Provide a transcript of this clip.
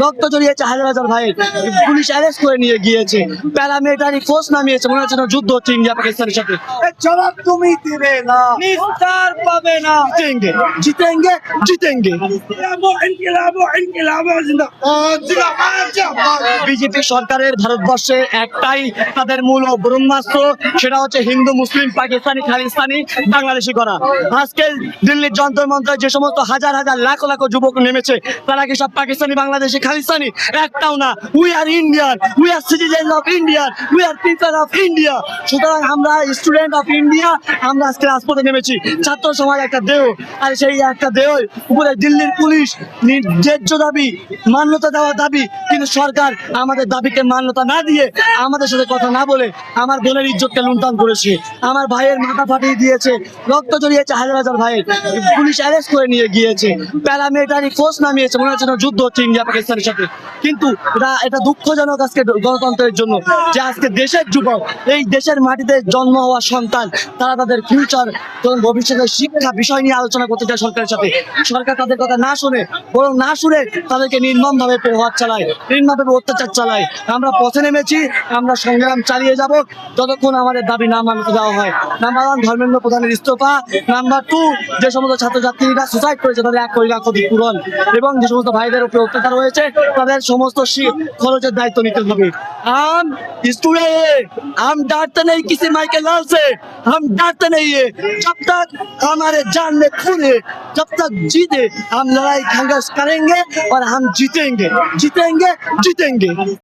রক্ত জড়িয়েছে হাজার হাজার ভাইয়ের। পুলিশ অ্যারেস্ট করে নিয়ে গিয়েছে, প্যারামিলিটারি ফোর্স নামিয়েছে, মনে হচ্ছে না যুদ্ধ হচ্ছে ইন্ডিয়া পাকিস্তানের সাথে। জবাব তুমি দিবে না, নিস্তার পাবে না। জিতেঙ্গে জিতেঙ্গে জিতেঙ্গে। বিজেপি সরকারের ভারতবর্ষে একটাই তাদের মূল ব্রহ্মাস্ত্র, সেটা হচ্ছে হিন্দু মুসলিম পাকিস্তানি খালিস্তানি বাংলাদেশি করা। আজকে দিল্লির যন্তর মন্ত্রে যে সমস্ত হাজার হাজার লাখ লাখ যুবক নেমেছে, তারা কি সব পাকিস্তানি বাংলাদেশি খালিস্তানি? একটাও না। We are Indian, we are citizen of India, we are people of India. সুতরাং আমরা স্টুডেন্ট অফ ইন্ডিয়া, আমরা আজকে রাজপথে নেমেছি। ছাত্র সমাজ একটা দেহ, আর সেই একটা দেহ উপরে দিল্লির পুলিশ ন্যায্য দাবি, মান্যতা দেওয়া দাবি, কিন্তু সরকার আমাদের দাবিকে মান্যতা না দিয়ে, আমাদের সাথে কথা না বলে আমার বোনের ইজ্জতকে লুণ্ঠন করেছে, আমার ভাইয়ের মাথা ফাটিয়ে দিয়েছে, রক্ত জড়িয়েছে হাজার হাজার ভাইয়ের। পুলিশ অ্যারেস্ট করে নিয়ে গিয়েছে, প্যারামিলিটারি ফোর্স নামিয়েছে, মনে হচ্ছে না যুদ্ধ হচ্ছে ইন্ডিয়া পাকিস্তানের সাথে। কিন্তু এটা দুঃখজনক আজকে গণতন্ত্রের জন্য, যে আজকে দেশের যুবক, এই দেশের মাটিতে জন্ম হওয়া সন্তান, তারা তাদের ফিউচার, ভবিষ্যতের শিক্ষা বিষয় নিয়ে আলোচনা করতে চায় সরকারের সাথে। সরকার তাদের কথা না শুনে, বরং না শুনে তাদেরকে নির্মমভাবে প্রভাব চালায়, নির্মমভাবে অত্যাচার চালায়। আমরা পথে নেমেছি, আমরা সংগ্রাম চালিয়ে যাব যতক্ষণ আমাদের দাবি না মানতে দেওয়া হয়। নাম্বার 1, ধর্মেন্দ্র প্রধানের ইস্তফা। নাম্বার 2, যে সমস্ত ছাত্রছাত্রীরা সুসাইড করেছে তাদের 1 কোটি টাকা ক্ষতিপূরণ, এবং যে সমস্ত ভাইদের উপরে অত্যাচার হয়েছে তাদের সমস্ত খরচের দায়িত্ব নিতে হবে। हम स्टूडेंट, हम डरते नहीं किसी माई के लाल से, हम डरते नहीं है। जब तक हमारे जान में खून है, जब तक जीते हम लड़ाई संघर्ष करेंगे और हम जीतेंगे जीतेंगे जीतेंगे।